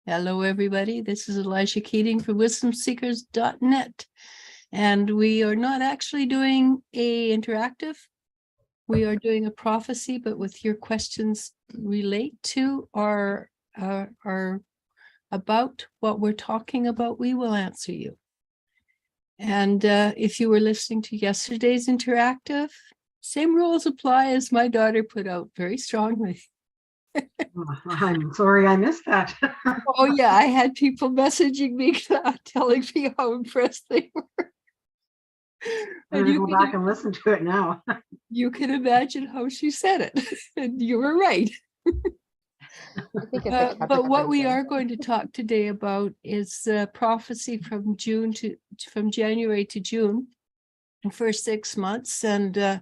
Hello, everybody. This is Elisha Keating from Wisdomseekers.net. And we are not actually doing a interactive. We are doing a prophecy, but with your questions relate to or are about what we're talking about, we will answer you. And if you were listening to yesterday's interactive, same rules apply as my daughter put out very strongly. I'm sorry I missed that. Oh yeah, I had people messaging me telling me how impressed they were. I'm gonna go back and listen to it now. You can imagine how she said it, and you were right. But what we are going to talk today about is prophecy from January to June for 6 months, and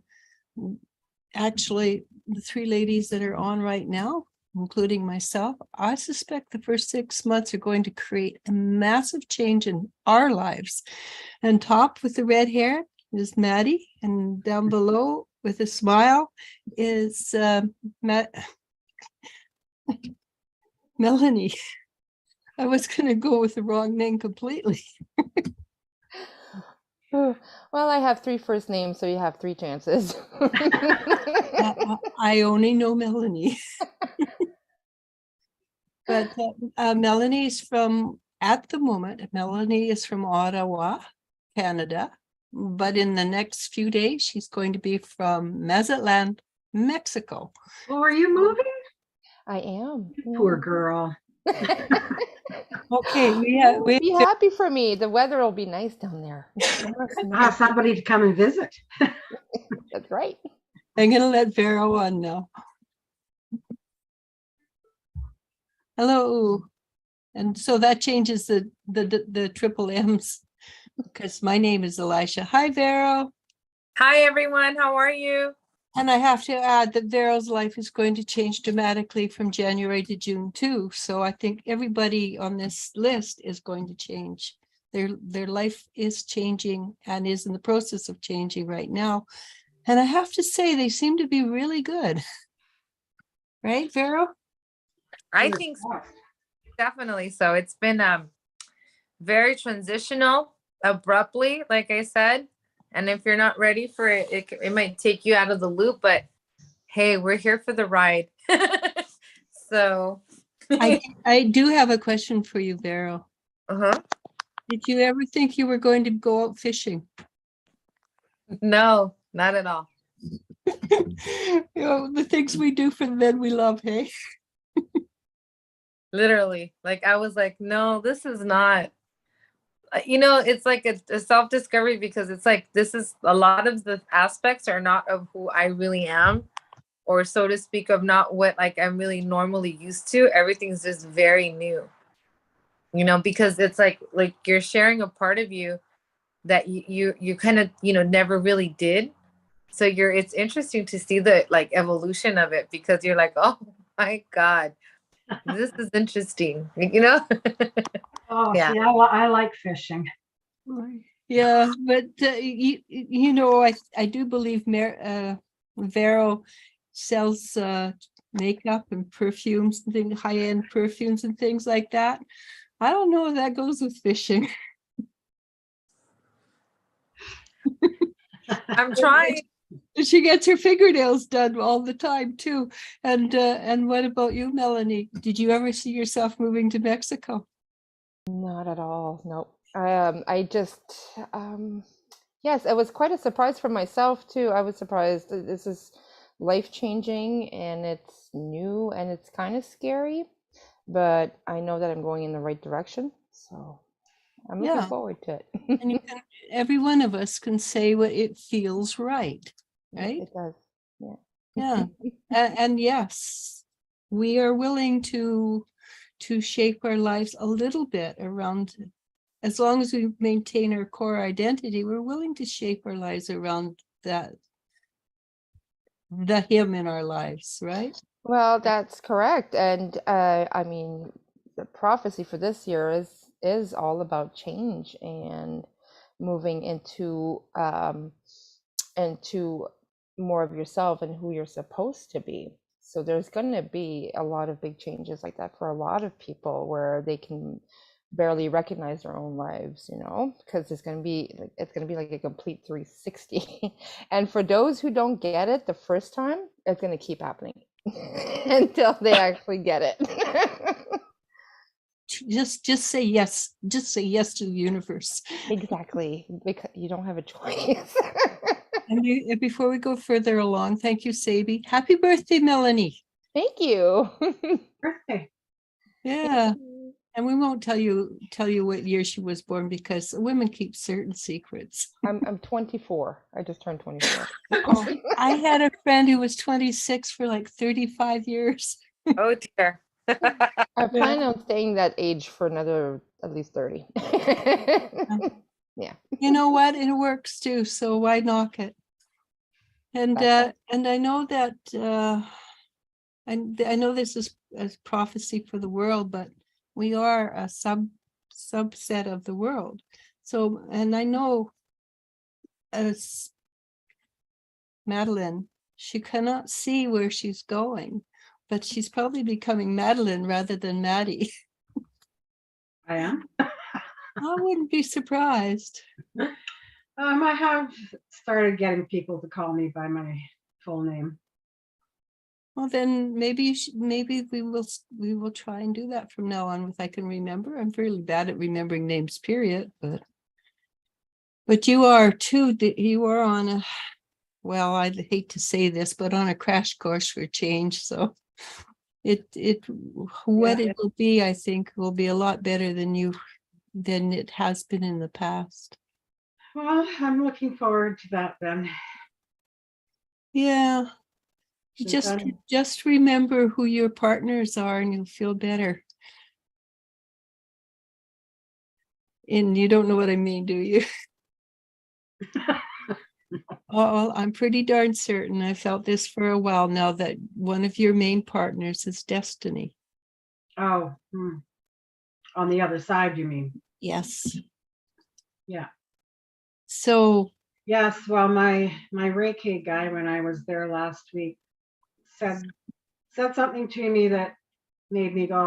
actually the three ladies that are on right now, including myself, I suspect the first 6 months are going to create a massive change in our lives. And top with the red hair is Maddie, and down below with a smile is Melanie. I was going to go with the wrong name completely. Well, I have 3 first names, so you have 3 chances. I only know Melanie. But Melanie is from, at the moment, Melanie is from Ottawa, Canada. But in the next few days, she's going to be from Mazatlan, Mexico. Oh, are you moving? I am. Poor girl. Okay, be happy for me. The weather will be nice down there. I'll have somebody to come and visit. That's right. I'm going to let Vero on now. Hello. And so that changes the triple M's, because my name is Elisha. Hi, Vero. Hi, everyone. How are you? And I have to add that Vero's life is going to change dramatically from January to June too. So I think everybody on this list is going to change. Their life is changing and is in the process of changing right now. And I have to say, they seem to be really good. Right, Vero? I think so. Definitely so. It's been very transitional, abruptly, like I said. And if you're not ready for it, it might take you out of the loop. But hey, we're here for the ride. So I do have a question for you, Vero. Uh-huh. Did you ever think you were going to go out fishing? No, not at all. The things we do for the men we love, hey? Literally. Like I was like, no, this is not. It's like a self-discovery, because it's like this is a lot of the aspects are not of who I really am, or so to speak, of not what like I'm really normally used to. Everything's just very new, because it's like you're sharing a part of you that you kind of never really did. So it's interesting to see the like evolution of it, because you're like, oh my God, this is interesting, Oh, yeah. See, I like fishing. Yeah, but I do believe Vero sells makeup and perfumes and things, high-end perfumes and things like that. I don't know if that goes with fishing. I'm trying. She gets her fingernails done all the time too. And what about you, Melanie? Did you ever see yourself moving to Mexico? Not at all. Nope. I just yes, it was quite a surprise for myself too. I was surprised. This is life-changing, and it's new, and it's kind of scary, but I know that I'm going in the right direction, so I'm looking forward to it. And every one of us can say what it feels right. Right? It does. Yeah. Yeah. And yes, we are willing to shape our lives a little bit around, as long as we maintain our core identity, we're willing to shape our lives around the him in our lives, right? Well, that's correct. And I mean, the prophecy for this year is all about change and moving into more of yourself and who you're supposed to be. So there's going to be a lot of big changes like that for a lot of people, where they can barely recognize their own lives, because it's going to be like a complete 360. And for those who don't get it the first time, it's going to keep happening until they actually get it. Just say yes. Just say yes to the universe. Exactly, because you don't have a choice. And before we go further along, thank you, Sabi. Happy birthday, Melanie. Thank you. Birthday. Yeah. And we won't tell you what year she was born, because women keep certain secrets. I'm 24. I just turned 24. I had a friend who was 26 for like 35 years. Oh dear. I plan on staying that age for another at least 30. Yeah. You know what? It works too. So why knock it? And I know that I know this is a prophecy for the world, but we are a subset of the world. So, and I know as Madeline, she cannot see where she's going, but she's probably becoming Madeline rather than Maddie. I am. I wouldn't be surprised. I have started getting people to call me by my full name. Well, then maybe maybe we will try and do that from now on, if I can remember. I'm really bad at remembering names, period. But you are too. You are on a, well, I hate to say this, but on a crash course for change. So what it will be, I think, will be a lot better than it has been in the past. Well, I'm looking forward to that then. Yeah. Just remember who your partners are and you'll feel better. And you don't know what I mean, do you? Oh, I'm pretty darn certain. I felt this for a while now, that one of your main partners is destiny. Oh, on the other side, you mean? Yes. Yeah. So. Yes, well, my Reiki guy, when I was there last week, said something to me that made me go,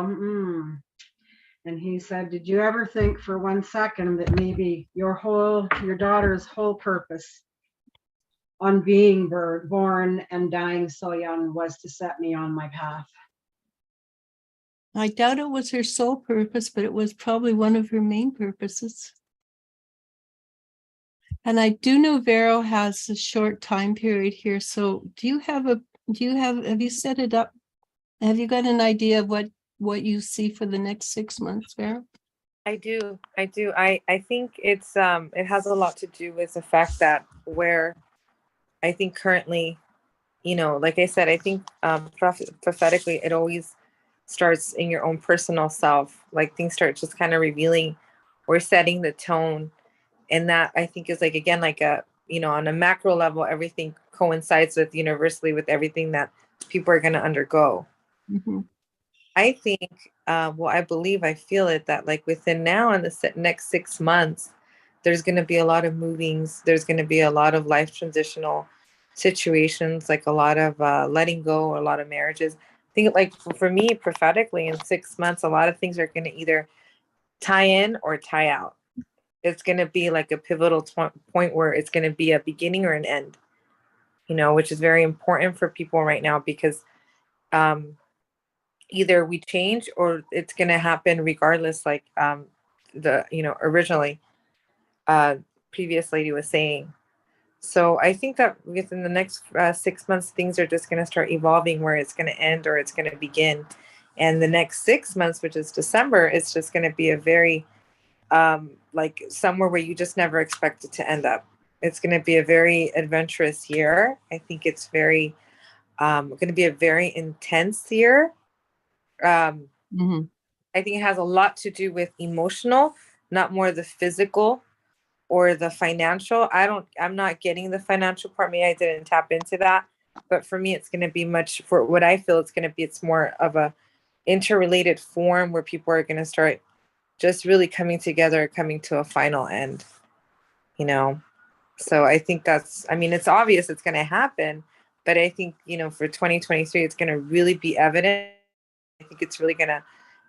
And he said, did you ever think for 1 second that maybe your daughter's whole purpose on being born and dying so young was to set me on my path? I doubt it was her sole purpose, but it was probably one of her main purposes. And I do know Vero has a short time period here. So have you set it up? Have you got an idea of what you see for the next 6 months, Vero? I do. I think it's it has a lot to do with the fact that where I think currently, like I said, I think prophetically it always starts in your own personal self. Like things start just kind of revealing or setting the tone. And that I think is like, again, like on a macro level, everything coincides with universally with everything that people are going to undergo. Mm-hmm. I think, I feel it, that like within now and the next 6 months, there's going to be a lot of movings. There's going to be a lot of life transitional situations, like a lot of letting go, a lot of marriages. I think like for me, prophetically, in 6 months, a lot of things are going to either tie in or tie out. It's going to be like a pivotal point where it's going to be a beginning or an end, which is very important for people right now, because either we change or it's going to happen regardless, like originally previous lady was saying. So I think that within the next 6 months, things are just going to start evolving, where it's going to end or it's going to begin. And the next 6 months, which is December, it's just going to be a very like somewhere where you just never expected to end up. It's going to be a very adventurous year. I think it's very going to be a very intense year. Mm-hmm. I think it has a lot to do with emotional, not more the physical or the financial. I'm not getting the financial part. Maybe I didn't tap into that, but for me, it's going to be much, for what I feel it's more of a interrelated form, where people are going to start just really coming together, coming to a final end, So I think it's obvious it's going to happen, But I think, for 2023, it's going to really be evident. I think it's really going to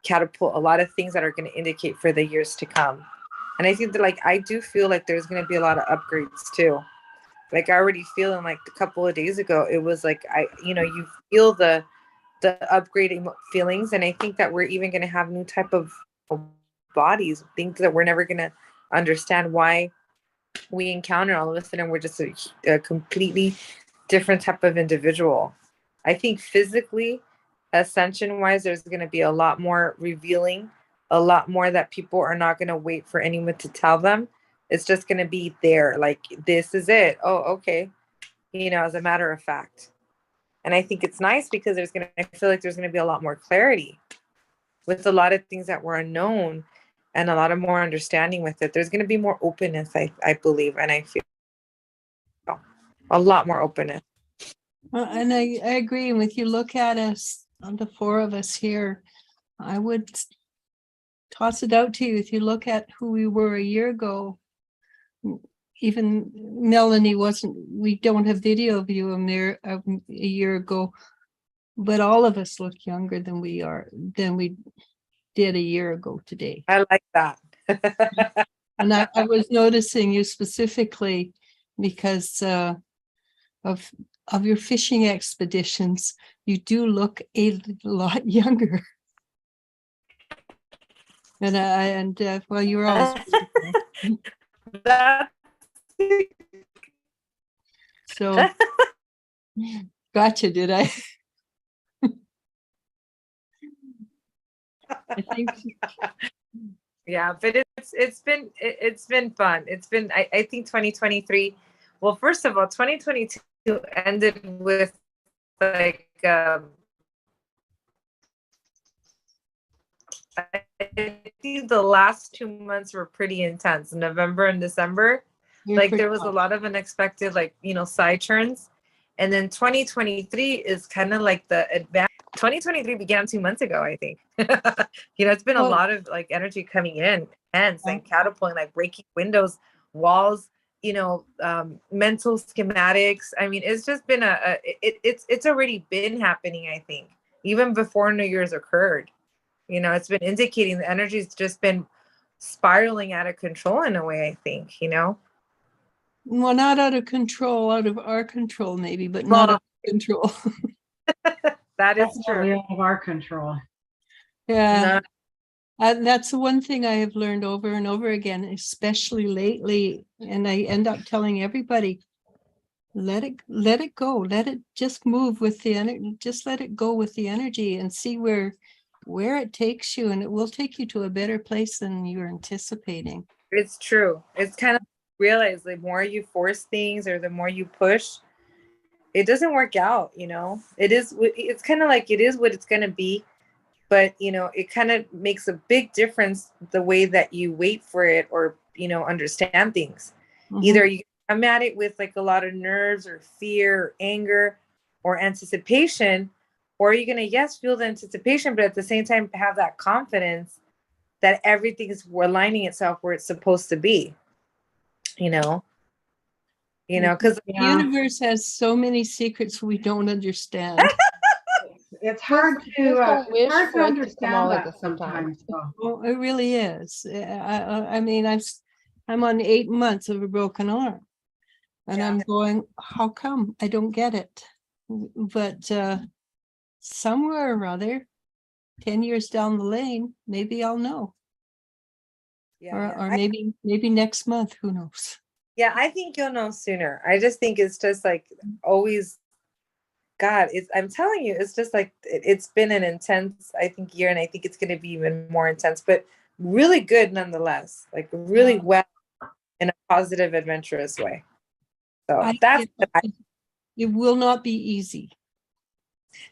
catapult a lot of things that are going to indicate for the years to come. And I think that, like, I do feel like there's going to be a lot of upgrades too. Like, I already feeling like a couple of days ago, it was like, you feel the upgrading feelings. And I think that we're even going to have new type of bodies, things that we're never going to understand why we encounter. All of a sudden, we're just a completely different type of individual. I think physically, ascension wise, there's going to be a lot more revealing, a lot more that people are not going to wait for anyone to tell them. It's just going to be there, like, this is it. Oh, okay. As a matter of fact. And I think it's nice because I feel like there's going to be a lot more clarity with a lot of things that were unknown, and a lot of more understanding with it. There's going to be more openness, I believe. And I feel a lot more openness. And I agree. And if you look at us, the four of us here, I would toss it out to you. If you look at who we were a year ago, even Melanie we don't have video of you a year ago, but all of us look younger than we did a year ago today. I like that. And I was noticing you specifically because of your fishing expeditions. You do look a lot younger. And well, you're always That so. Gotcha, did I? I think. Yeah, but it's been fun. It's been, I think 2023. Well, first of all, 2022 ended with, like, I think the last 2 months were pretty intense. November and December, like, there was a lot of unexpected, like, side turns. And then 2023 is kind of like the advance. 2023 began 2 months ago, I think. It's been a lot of, like, energy coming in, and catapulting, like, breaking windows, walls, mental schematics. I mean, it's just been it's already been happening, I think, even before New Year's occurred. It's been indicating the energy's just been spiraling out of control in a way, I think, Well, not out of control, out of our control, maybe, but not out of control. That is true. Out of our control. Yeah. That's the one thing I have learned over and over again, especially lately. And I end up telling everybody, let it go. Let it just move with the energy. Just let it go with the energy and see where it takes you. And it will take you to a better place than you're anticipating. It's true. It's kind of realize the more you force things or the more you push, it doesn't work out. It's kind of like, it is what it's going to be. But, it kind of makes a big difference the way that you wait for it or, understand things. Mm-hmm. Either you come at it with, like, a lot of nerves or fear or anger or anticipation, or you're going to, yes, feel the anticipation, but at the same time, have that confidence that everything is aligning itself where it's supposed to be, because the universe has so many secrets we don't understand. It's hard to understand that sometimes. Well, it really is. I mean, I'm on 8 months of a broken arm, and I'm going, how come? I don't get it. But somewhere or other, 10 years down the lane, maybe I'll know. Or maybe next month, who knows? Yeah, I think you'll know sooner. I just think it's just like always. God, I'm telling you, it's just like, it's been an intense, I think, year, and I think it's going to be even more intense, but really good nonetheless, like really well in a positive, adventurous way. So it will not be easy.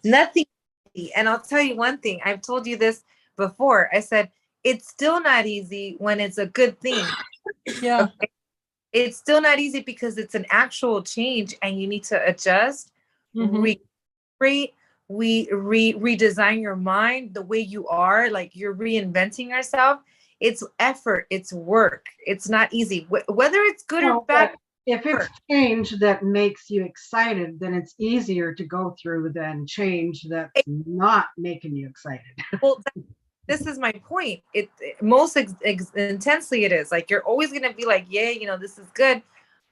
Nothing easy. And I'll tell you one thing, I've told you this before. I said, it's still not easy when it's a good thing. Yeah. Okay? It's still not easy because it's an actual change and you need to adjust. Mm-hmm. Redesign your mind the way you are, like you're reinventing yourself. It's effort, it's work, it's not easy. Whether it's good or bad, if it's change that makes you excited, then it's easier to go through than change that's not making you excited. Well, this is my point. Most intensely it is like you're always gonna be like, yeah, this is good,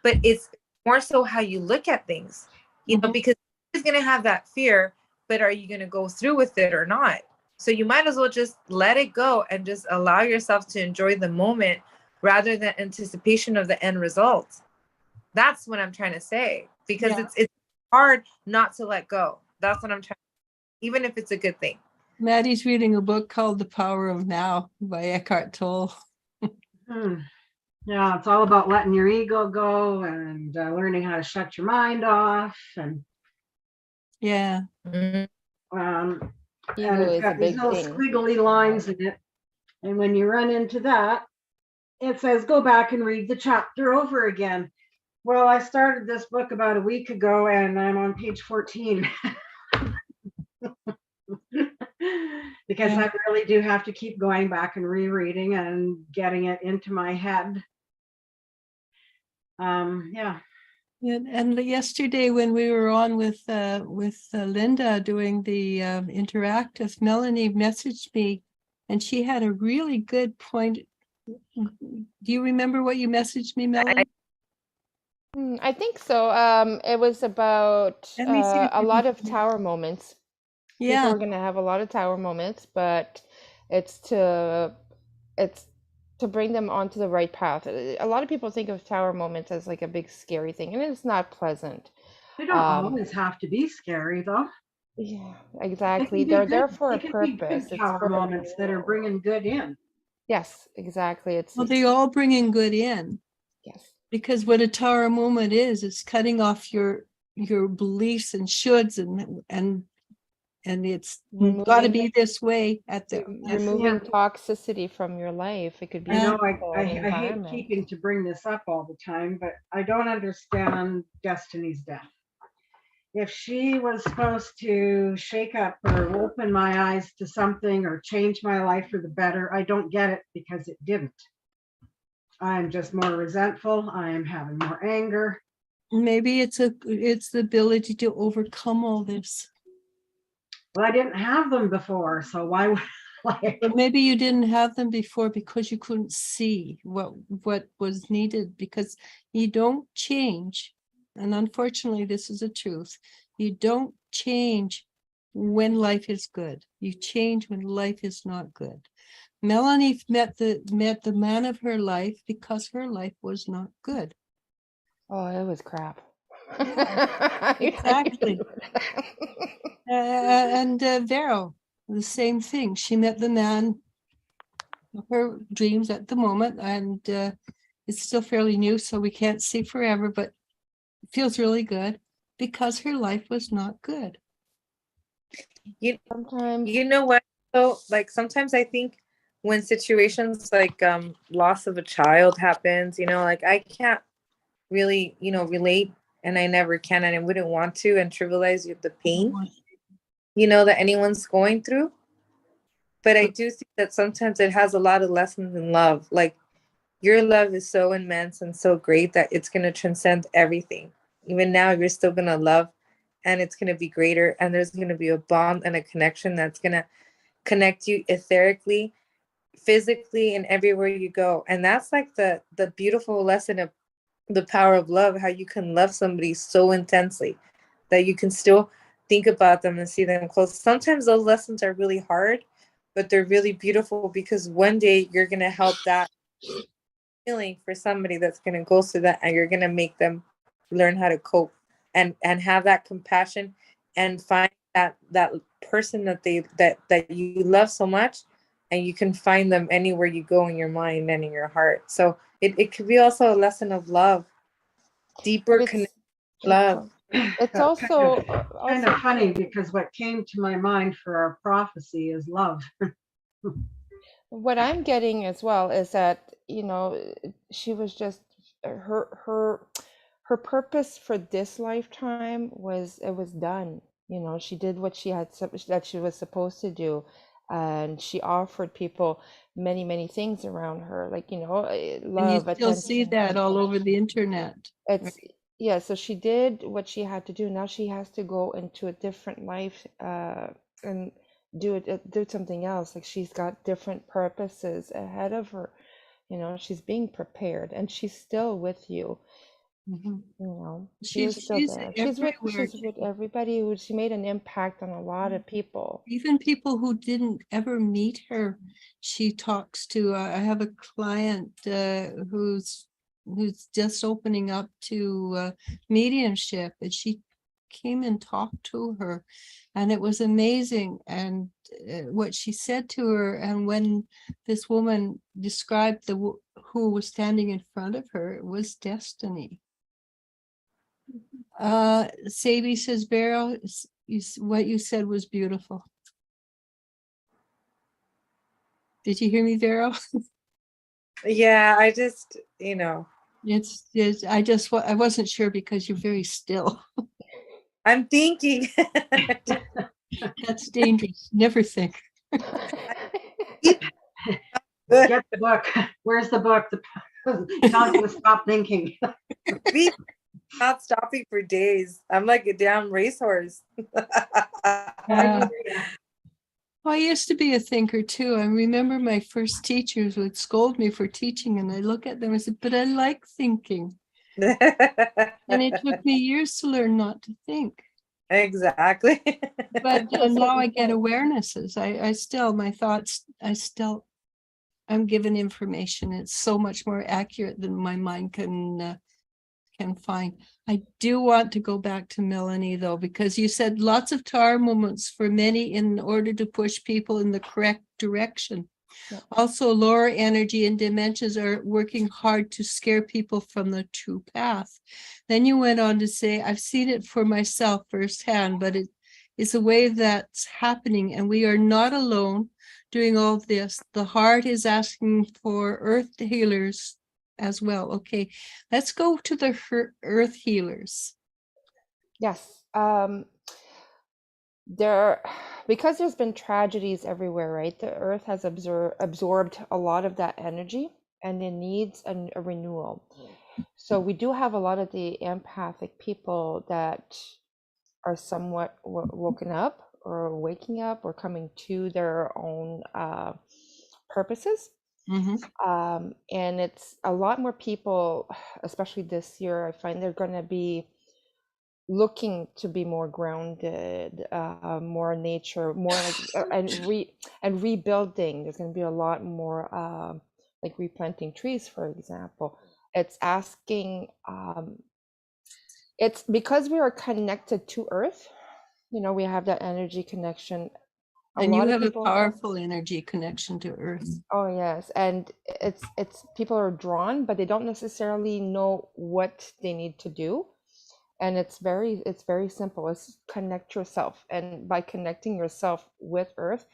but it's more so how you look at things, because you're gonna have that fear, but are you gonna go through with it or not? So you might as well just let it go and just allow yourself to enjoy the moment rather than anticipation of the end result. That's what I'm trying to say, because it's hard not to let go. That's what I'm trying, even if it's a good thing. Maddie's reading a book called The Power of Now by Eckhart Tolle. Yeah, it's all about letting your ego go and learning how to shut your mind off. And yeah. And Ego it's is a got these big little thing. squiggly lines in it. And when you run into that, it says, go back and read the chapter over again. Well, I started this book about a week ago and I'm on page 14. Because I really do have to keep going back and rereading and getting it into my head. Yeah. And yesterday when we were on with Linda doing the interactive, Melanie messaged me, and she had a really good point. Do you remember what you messaged me, Melanie? I think so. It was about Let me see if a you lot can of tower moments. People Yeah, are going to have a lot of tower moments, but it's to bring them onto the right path. A lot of people think of tower moments as like a big scary thing, and it's not pleasant. They don't always have to be scary, though. Yeah, They exactly. can be They're good. there for They a can be purpose. good It's power for moments that are bringing good in. yes, exactly. well, they all bringing good in, yes. because what a tower moment is, it's cutting off your beliefs and shoulds and it's got to be this way at the removing toxicity from your life. It could be I know people, I an hate environment. keeping to bring this up all the time, but I don't understand Destiny's death. If she was supposed to shake up or open my eyes to something or change my life for the better, I don't get it because it didn't. I'm just more resentful. I am having more anger. Maybe it's the ability to overcome all this. Well, I didn't have them before, so why would why? But maybe you didn't have them before because you couldn't see what was needed, because you don't change. And unfortunately, this is the truth. You don't change when life is good. You change when life is not good. Melanie met the man of her life because her life was not good. Oh, it was crap. Exactly. And Vero, the same thing. She met the man of her dreams at the moment, and it's still fairly new, so we can't see forever, but it feels really good because her life was not good. Sometimes, You know what? So like sometimes I think when situations like loss of a child happens, like I can't really, relate, and I never can, and I wouldn't want to, and trivialize the pain, that anyone's going through. But I do think that sometimes it has a lot of lessons in love. Like your love is so immense and so great that it's going to transcend everything. Even now, you're still going to love, and it's going to be greater. And there's going to be a bond and a connection that's going to connect you etherically, physically, and everywhere you go. And that's like the beautiful lesson of the power of love, how you can love somebody so intensely that you can still think about them and see them close. Sometimes those lessons are really hard, but they're really beautiful, because one day you're going to help that feeling for somebody that's going to go through that, and you're going to make them learn how to cope and have that compassion and find that person that you love so much, and you can find them anywhere you go in your mind and in your heart. So it could be also a lesson of love, deeper connection, love. It's also kind of funny, because what came to my mind for our prophecy is love. what I'm getting as well is that, she was just her purpose for this lifetime was done. She did what that she was supposed to do. and she offered people many, many things around her, like, And you love, still see attention. that all over the internet. It's Yeah, so she did what she had to do. Now she has to go into a different life, and do something else. Like, she's got different purposes ahead of her. She's being prepared, and she's still with you. Mhm. She is still She's there. everywhere. She's with everybody. She made an impact on a lot of people. Even people who didn't ever meet her, she talks to. I have a client who's just opening up to mediumship, and she came and talked to her, and it was amazing. And what she said to her, and when this woman described who was standing in front of her, it was destiny. Sadie says, Vero, what you said was beautiful. Did you hear me, Vero? Yeah, I just, It's I wasn't sure because you're very still. I'm thinking. That's dangerous. Never think. Get the book. Where's the book? Tell you to stop thinking. Me not stopping for days. I'm like a damn racehorse. Yeah. Well, I used to be a thinker too. I remember my first teachers would scold me for teaching, and I look at them and said, but I like thinking. And it took me years to learn not to think. Exactly. But now I get awarenesses. My thoughts, I'm given information. It's so much more accurate than my mind can find. I do want to go back to Melanie though, because you said lots of tower moments for many in order to push people in the correct direction. Yep. Also, lower energy and dimensions are working hard to scare people from the true path. Then you went on to say, I've seen it for myself firsthand, but it's a way that's happening, and we are not alone doing all this. The heart is asking for earth healers as well. Okay, let's go to the earth healers. Yes. Because there's been tragedies everywhere, right? The earth has absorbed a lot of that energy, and it needs a renewal. So we do have a lot of the empathic people that are somewhat woken up, or waking up, or coming to their own purposes. And it's a lot more people, especially this year. I find they're going to be looking to be more grounded, more nature, more like and rebuilding. There's going to be a lot more like replanting trees, for example. It's asking, it's because we are connected to earth. We have that energy connection. And you have a powerful energy connection to earth. Oh yes, and it's people are drawn, but they don't necessarily know what they need to do. And it's very simple. It's connect yourself, and by connecting yourself with earth,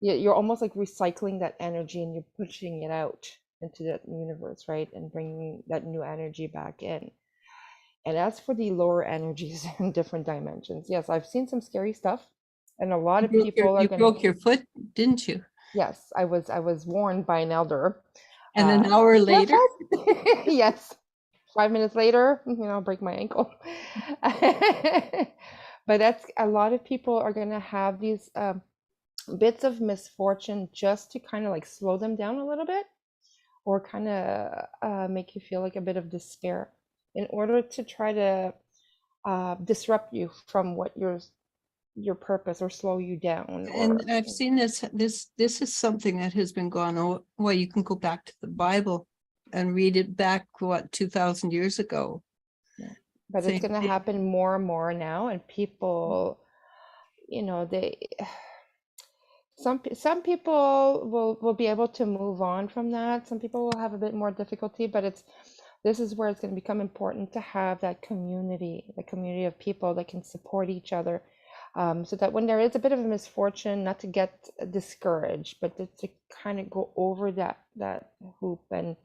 you're almost like recycling that energy, and you're pushing it out into the universe, right? And bringing that new energy back in. And as for the lower energies in different dimensions, yes, I've seen some scary stuff, and a lot of people are you broke your foot, didn't you? Yes, I was warned by an elder. And an hour later? Yes. 5 minutes later, break my ankle. But that's, a lot of people are going to have these bits of misfortune just to kind of like slow them down a little bit, or kind of make you feel like a bit of despair, in order to try to disrupt you from what your purpose, or slow you down. And I've seen this is something that has been going on. Well, you can go back to the Bible and read it back, 2,000 years ago. Yeah. But it's going to happen more and more now, and people, some people will be able to move on from that. Some people will have a bit more difficulty, but this is where it's going to become important to have that community, of people that can support each other, so that when there is a bit of a misfortune, not to get discouraged, but to kind of go over that hoop and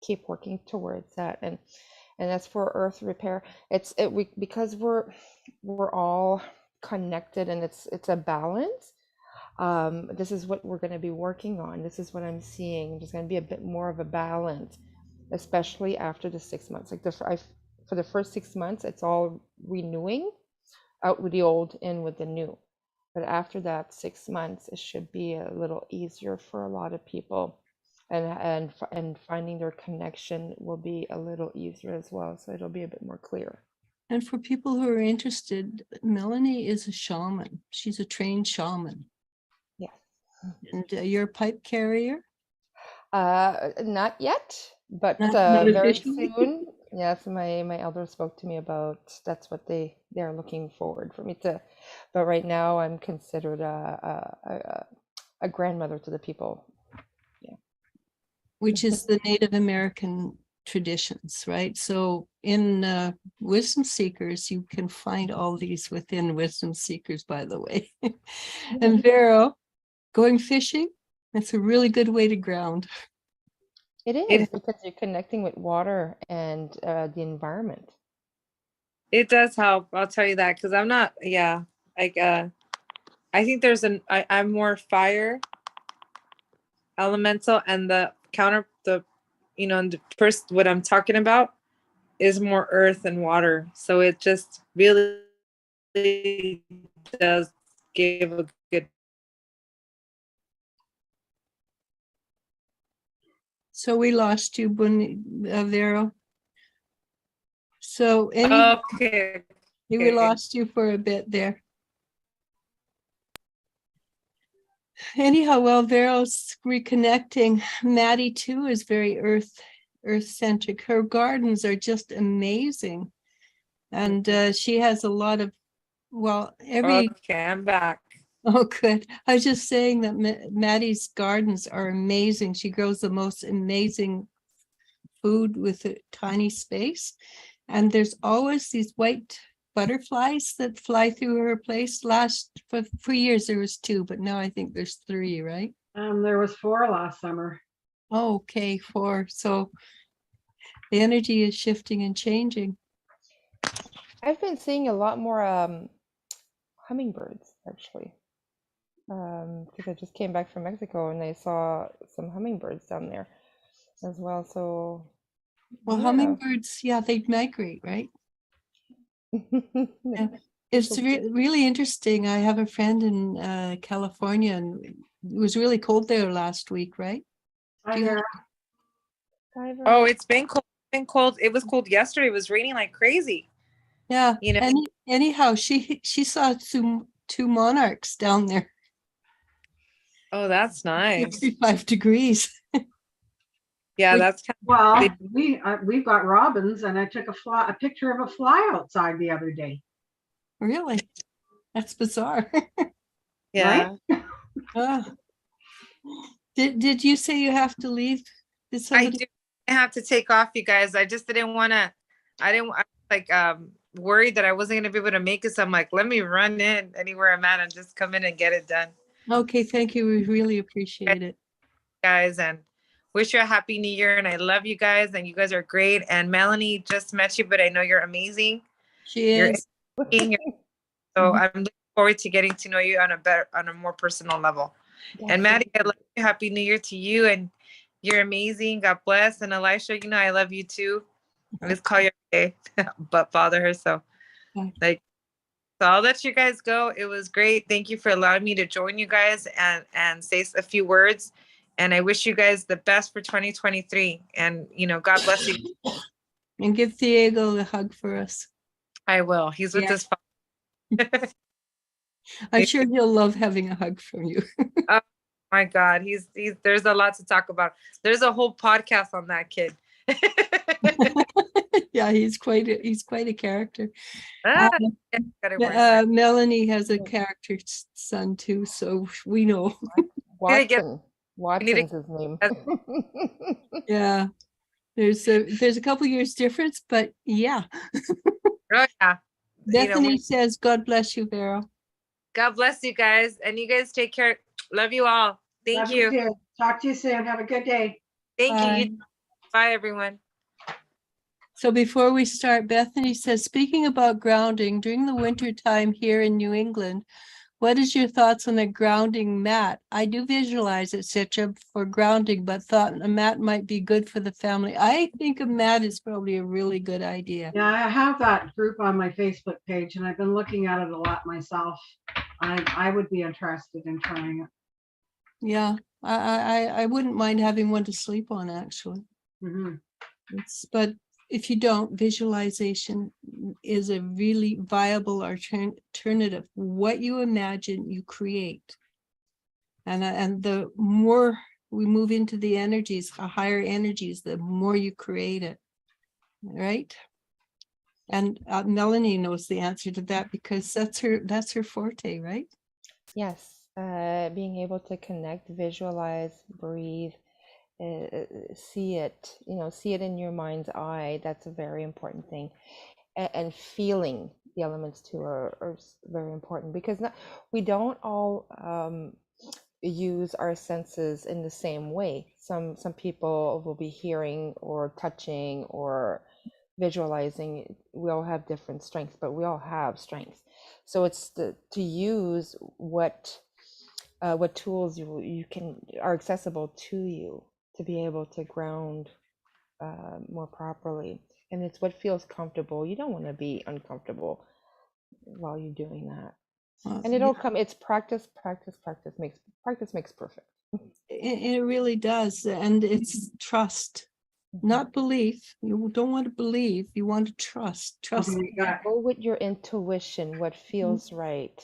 keep working towards that. And as for earth repair, because we're all connected, and it's a balance. This is what we're going to be working on. This is what I'm seeing. There's going to be a bit more of a balance, especially after the 6 months. Like for the first 6 months, it's all renewing, out with the old, in with the new. But after that 6 months, it should be a little easier for a lot of people, and finding their connection will be a little easier as well. So it'll be a bit more clear. And for people who are interested, Melanie is a shaman. She's a trained shaman. Yes. And you're a pipe carrier? Not yet, but Not very officially? soon. Yes, my elder spoke to me about that's what they're looking forward for me to. But right now, I'm considered a grandmother to the people. Which is the Native American traditions, right? So in Wisdom Seekers, you can find all these within Wisdom Seekers, by the way. And Vero, going fishing, that's a really good way to ground. It is because you're connecting with water and the environment. It does help. I'll tell you that, because I'm not, like, I think I'm more fire elemental, and the first, what I'm talking about is more earth and water. So it just really does give a good. So we lost you, Vero. So Okay. we lost you for a bit there. Anyhow, while Vero's reconnecting, Maddie too is very earth-centric. Her gardens are just amazing. And she has a lot of, Okay, I'm back. Oh, good. I was just saying that Maddie's gardens are amazing. She grows the most amazing food with a tiny space. And there's always these white butterflies that fly through her place. For years there was 2, but now I think there's 3, right? There was 4 last summer. Oh, okay, 4. So the energy is shifting and changing. I've been seeing a lot more hummingbirds, actually. Because I just came back from Mexico and I saw some hummingbirds down there as well. So, Well, yeah. hummingbirds, they migrate, right? Yeah. It's really interesting. I have a friend in California, and it was really cold there last week, right? Oh, it's been cold. It was cold yesterday. It was raining like crazy. Yeah. You know. Anyhow, she saw two monarchs down there. Oh, that's nice. 55 degrees. Yeah, that's kind of. Well, we've got robins, and I took a picture of a fly outside the other day. Really? That's bizarre. Yeah. Right? Oh. Did you say you have to leave? I do have to take off, you guys. I just didn't want to. I was worried that I wasn't going to be able to make it. So I'm like, let me run in anywhere I'm at and just come in and get it done. Okay, thank you. We really appreciate it, guys, and wish you a happy new year. And I love you guys, and you guys are great. And Melanie, just met you, but I know you're amazing. She is. So I'm looking forward to getting to know you on a more personal level. Yes. And Maddie, I love you. Happy New Year to you, and you're amazing. God bless. And Elisha, I love you too. Let's call you okay, but bother her. So I'll let you guys go. It was great. Thank you for allowing me to join you guys and say a few words. And I wish you guys the best for 2023. And God bless you. And give Diego a hug for us. I will. He's with his father. I'm sure he'll love having a hug from you. Oh my God. He's there's a lot to talk about. There's a whole podcast on that kid. Yeah, he's quite a character. Yeah, Melanie has a character son too, so we know. Watson's his name. Yeah, there's a couple years difference, but yeah. Oh yeah. Bethany says, "God bless you, Vero." God bless you guys, and you guys take care. Love you all. Thank you. Too. Talk to you soon. Have a good day. Thank you. Bye, everyone. So before we start, Bethany says, speaking about grounding, during the winter time here in New England, What is your thoughts on a grounding mat? I do visualize etc. for grounding, but thought a mat might be good for the family. I think a mat is probably a really good idea. Yeah, I have that group on my Facebook page, and I've been looking at it a lot myself. I would be interested in trying it. Yeah, I wouldn't mind having one to sleep on, actually. Mhm. But if you don't, visualization is a really viable alternative. What you imagine, you create. And the more we move into the energies, higher energies, the more you create it, right? And Melanie knows the answer to that because that's her forte, right? Yes, being able to connect, visualize, breathe, see it, see it in your mind's eye. That's a very important thing. And feeling the elements too are very important because we don't all use our senses in the same way. Some people will be hearing or touching or visualizing. We all have different strengths, but we all have strengths. So it's to use what tools you can are accessible to you to be able to ground more properly. And it's what feels comfortable. You don't want to be uncomfortable while you're doing that. And it'll come. It's practice makes perfect. It really does. And it's trust, not belief. You don't want to believe, you want to trust. Okay, you got- Go with your intuition, what feels right.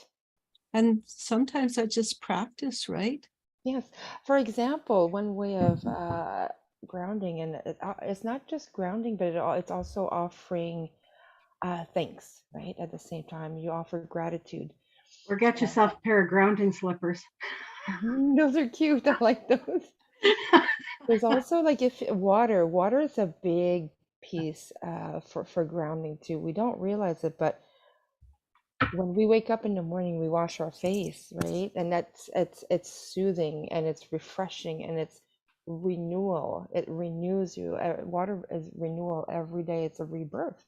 And sometimes that's just practice, right? Yes. For example, one way of grounding, and it's not just grounding, but it's also offering thanks, right? At the same time, you offer gratitude. Or get yourself a pair of grounding slippers. Those are cute. I like those. There's also like if water is a big piece for grounding too. We don't realize it, but when we wake up in the morning, we wash our face, right? And it's soothing and it's refreshing and it's renewal. It renews you. Water is renewal every day. It's a rebirth.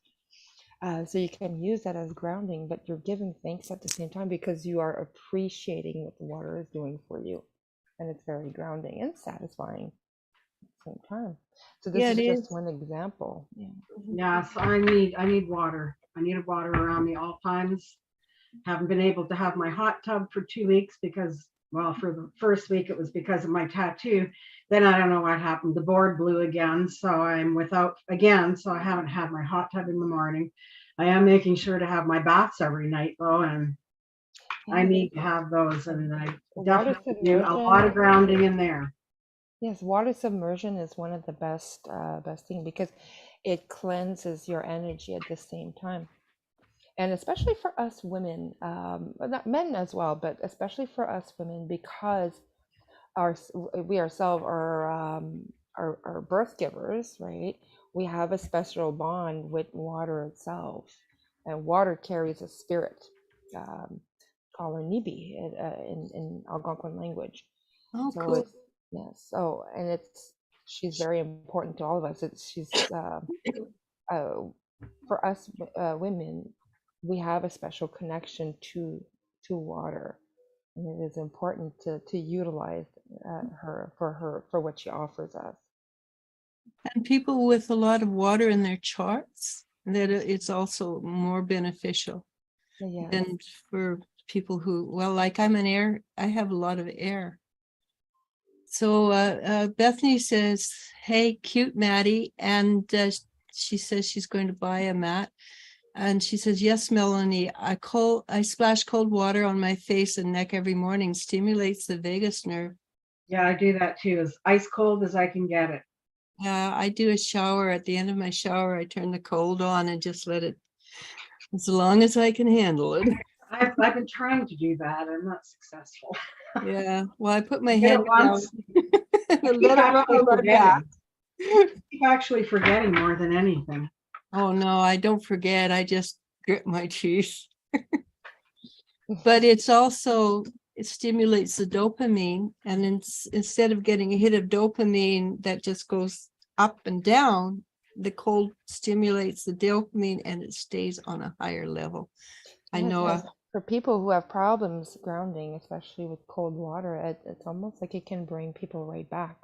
So you can use that as grounding, but you're giving thanks at the same time because you are appreciating what the water is doing for you. And it's very grounding and satisfying at the same time. So this is just one example. Yeah. Yes, I need water. I need water around me all times. Haven't been able to have my hot tub for 2 weeks because, well, for the first week it was because of my tattoo. Then I don't know what happened. The board blew again, so I'm without again. So I haven't had my hot tub in the morning. I am making sure to have my baths every night though, and I need to have those. And I definitely do a lot of grounding in there. Yes, water submersion is one of the best thing because it cleanses your energy at the same time. And especially for us women, not men as well, but especially for us women, because we ourselves are birth givers, right? We have a special bond with water itself, and water carries a spirit, called Nibi in Algonquin language. Oh, So cool. yes, so and she's very important to all of us. She's for us women, we have a special connection to water, and it is important to utilize her for what she offers us. And people with a lot of water in their charts, that it's also more beneficial Yes. than for people who, well, like I'm an air, I have a lot of air. So Bethany says, hey, cute Maddie. And she says she's going to buy a mat. And she says, yes, Melanie, I splash cold water on my face and neck every morning, stimulates the vagus nerve. Yeah, I do that too, as ice cold as I can get it. I do a shower. At the end of my shower, I turn the cold on and just let it, as long as I can handle it. I've been trying to do that. I'm not successful. Yeah, well, I put my I did head it down. once. and I keep let it actually roll right back. forgetting. I keep actually forgetting more than anything. Oh, no, I don't forget. I just grit my teeth. But it's also, it stimulates the dopamine. And instead of getting a hit of dopamine that just goes up and down, the cold stimulates the dopamine and it stays on a higher level. I Yes, know and For people who have problems grounding, especially with cold water, it's almost like it can bring people right back.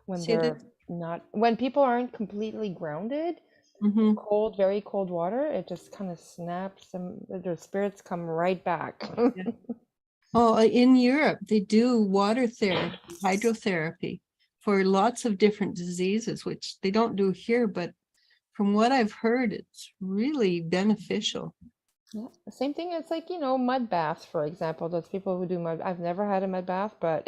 When See that? they're not, when people aren't completely grounded, Mhm. cold, very cold water, it just kind of snaps them, their spirits come right back. Oh, in Europe, they do water therapy, hydrotherapy for lots of different diseases, which they don't do here, but from what I've heard, it's really beneficial. Yeah. Same thing as like, mud baths, for example. Those people who do mud, I've never had a mud bath, but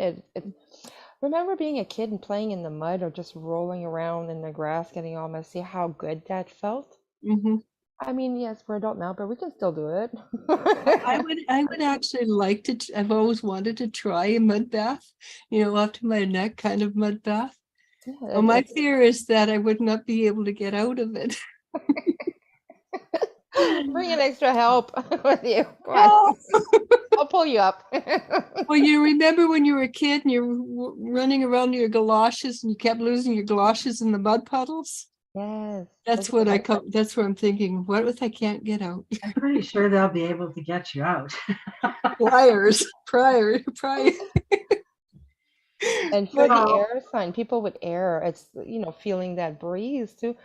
remember being a kid and playing in the mud or just rolling around in the grass, getting all messy, how good that felt. Mhm. I mean, yes, we're adult now, but we can still do it. I would actually like to, I've always wanted to try a mud bath, up to my neck kind of mud bath. Yeah, Well, my fear is that I would not be able to get out of it. bring an extra help with you. Come on, No. I'll pull you up. Well, you remember when you were a kid and you're running around in your galoshes and you kept losing your galoshes in the mud puddles? Yes. That's what that's where I'm thinking, what if I can't get out? I'm pretty sure they'll be able to get you out. Prior. And for the Well, air sign, people with air, it's, feeling that breeze too,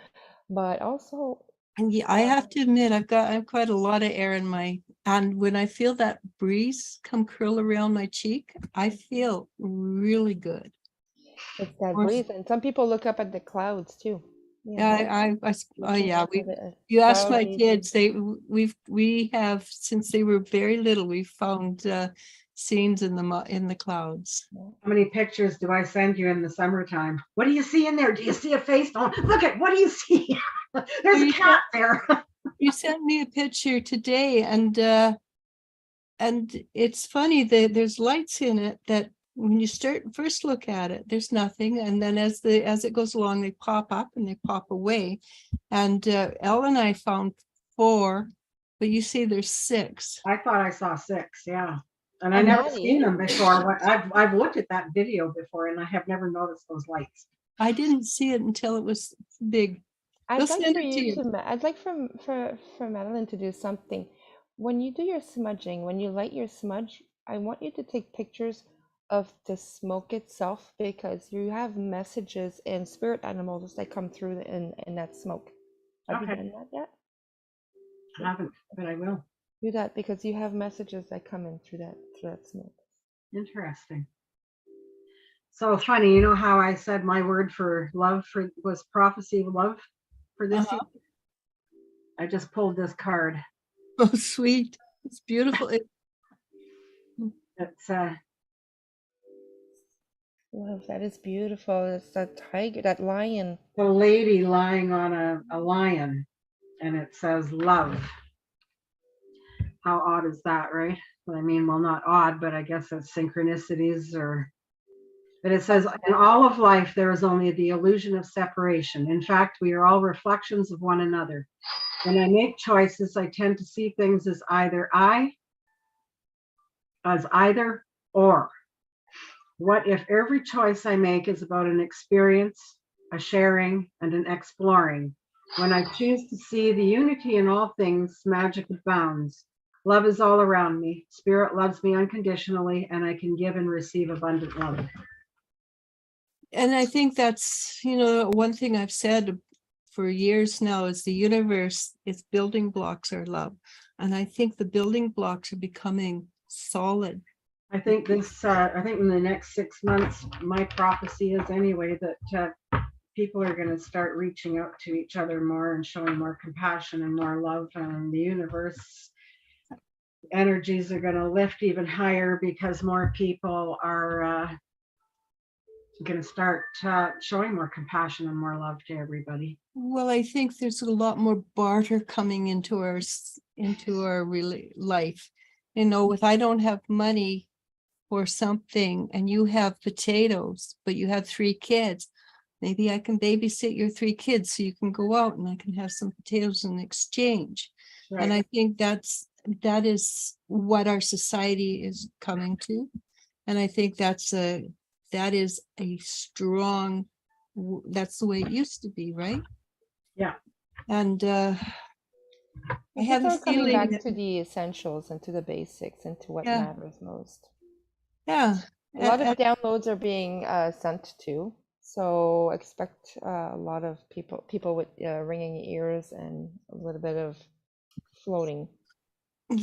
but also, And yeah, I have to admit, I have quite a lot of air in and when I feel that breeze come curl around my cheek, I feel really good. it's that Or breeze. And some people look up at the clouds too. oh yeah, you ask my cloudy. kids, we have, since they were very little, we found scenes in the clouds. how many pictures do I send you in the summertime? What do you see in there? Do you see a face? Oh, look at, what do you see? There's a cat there. You sent me a picture today, and it's funny that there's lights in it that when you first look at it, there's nothing, and then as it goes along, they pop up and they pop away. And Elle and I found 4, but you see there's 6. I thought I saw 6, yeah. And I And never Maddie, seen them before. I've looked at that video before and I have never noticed those lights. I didn't see it until it was big. They'll I'd like send for it to you you. to, I'd like for Madeline to do something. When you do your smudging, when you light your smudge, I want you to take pictures of the smoke itself, because you have messages and spirit animals that come through in that smoke. Have you Okay. done that yet? I haven't, but I will. Do that, because you have messages that come in through that smoke. Interesting. So funny, you know how I said my word for love was prophecy of love for this year? I just pulled this card. Oh, sweet. It's beautiful. It's Love, that is beautiful. It's that tiger, that lion. a lady lying on a lion, and it says love. How odd is that, right? Well, I mean, well, not odd, but I guess it's synchronicities but it says, in all of life, there is only the illusion of separation. In fact, we are all reflections of one another. When I make choices, I tend to see things as either or. What if every choice I make is about an experience, a sharing, and an exploring? When I choose to see the unity in all things, magic abounds. Love is all around me. Spirit loves me unconditionally, and I can give and receive abundant love. And I think that's, one thing I've said for years now is the universe, its building blocks are love. And I think the building blocks are becoming solid. I think in the next 6 months, my prophecy is anyway that people are going to start reaching out to each other more and showing more compassion and more love, and the universe energies are going to lift even higher because more people are going to start showing more compassion and more love to everybody. Well, I think there's a lot more barter coming into our life. If I don't have money or something and you have potatoes, but you have 3 kids, maybe I can babysit your 3 kids so you can go out and I can have some potatoes in exchange. Right. And I think that is what our society is coming to. And I think that is a strong, that's the way it used to be, right? Yeah. And I have People a are coming feeling back that, to the essentials and to the basics and to what yeah, matters most. yeah. A lot of a- downloads are being sent to, so expect a lot of people with ringing ears and a little bit of floating.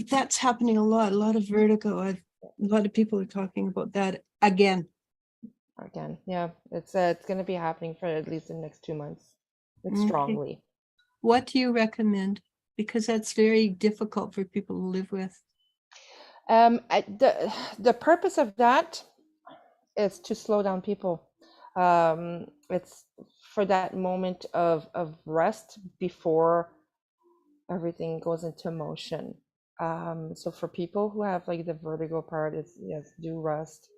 That's happening a lot. A lot of vertigo. A lot of people are talking about that again. Again, yeah, it's going to be happening for at least the next 2 months. It's Okay. strongly. What do you recommend? Because that's very difficult for people to live with. The purpose of that is to slow down people. It's for that moment of rest before everything goes into motion. So for people who have like the vertigo part, it's yes, do rest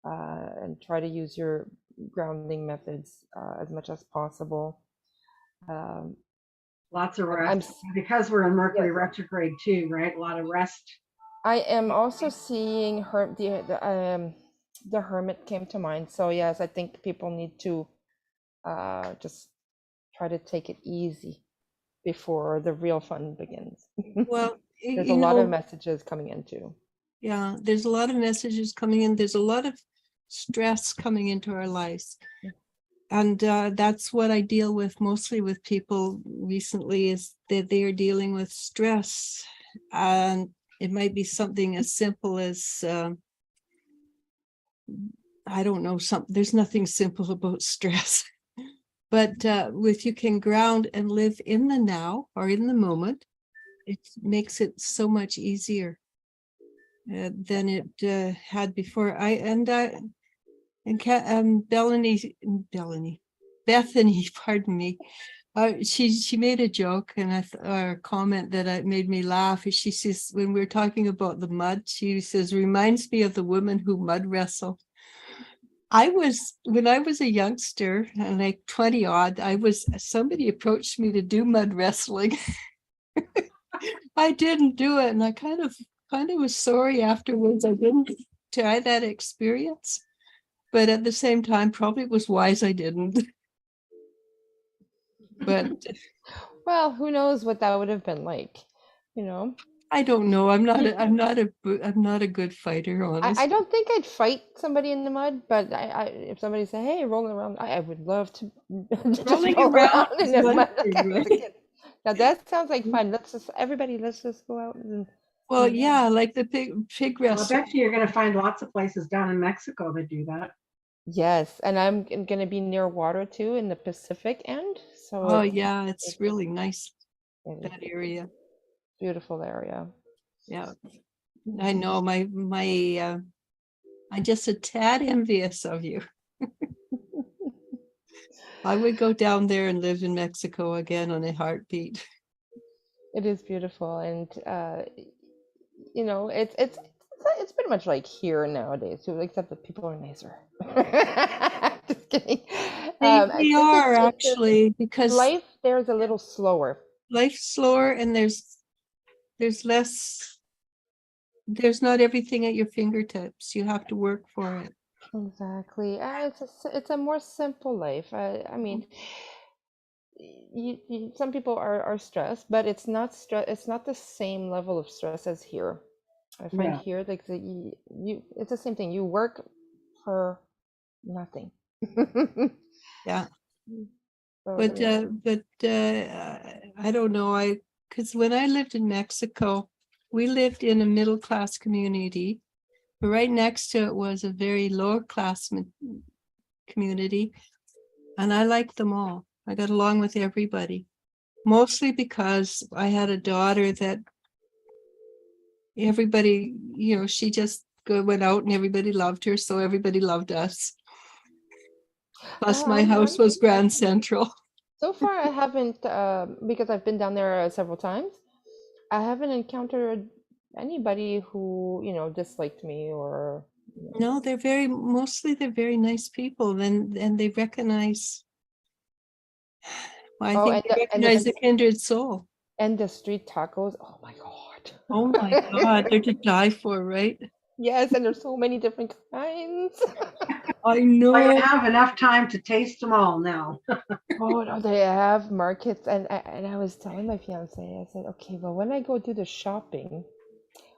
and try to use your grounding methods as much as possible. Lots of I'm rest because we're in Mercury yes. retrograde too, right? A lot of rest. I am also seeing the hermit came to mind. So yes, I think people need to just try to take it easy before the real fun begins. Well, There's a lot of messages coming in too. yeah, there's a lot of messages coming in. There's a lot of stress coming into our lives. And that's what I deal with mostly with people recently, is that they are dealing with stress. And it might be something as simple as, I don't know, there's nothing simple about stress. But if you can ground and live in the now or in the moment, it makes it so much easier than it had before. Bethany, pardon me. She made a joke and or a comment that made me laugh. She says, when we're talking about the mud, she says, reminds me of the woman who mud wrestled. When I was a youngster and like 20 odd, somebody approached me to do mud wrestling. I didn't do it, and I kind of was sorry afterwards. I didn't try that experience, but at the same time, probably it was wise I didn't. But Well, who knows what that would have been like, you know? I don't know. I'm not a good fighter, I honestly. don't think I'd fight somebody in the mud, but if somebody said, "Hey, rolling around," I would love to just Rolling roll around around in is the one mud thing, like I was a right? kid. Now that sounds like fun. Let's just go out and Well, yeah, like the pig Well, I wrestling. bet you're going to find lots of places down in Mexico that do that. yes, and I'm gonna be near water too in the Pacific end, so Oh, yeah, it's it's really nice, it is that area. beautiful area. Yeah, I know. I'm just a tad envious of you. I would go down there and live in Mexico again on a heartbeat. It is beautiful, and you know, it's pretty much like here nowadays too, except that people are nicer. Just kidding. I They think are it's actually, because life there is a little slower. life's slower and there's less, there's not everything at your fingertips. You have to work for it. Exactly. It's a more simple life. I mean, some people are stressed, but it's not stress. It's not the same level of stress as here. I find Yeah. here like it's the same thing. You work for nothing. Yeah. So, But I don't know. Because when I lived in Mexico, we lived in a middle class community. But right next to it was a very lower class community. And I liked them all. I got along with everybody, mostly because I had a daughter that everybody, she just went out and everybody loved her. So everybody loved us. Plus, my house was Grand Central. So far, I haven't, because I've been down there several times. I haven't encountered anybody who, disliked me or. No, they're very nice people. And they recognize, I think they recognize the kindred soul. And the street tacos, oh my God. Oh my God, they're to die for, right? Yes, and there's so many different kinds. I I know. have enough time to taste them all now. Oh no, they have markets, and I was telling my fiance, I said, okay, well, when I go do the shopping,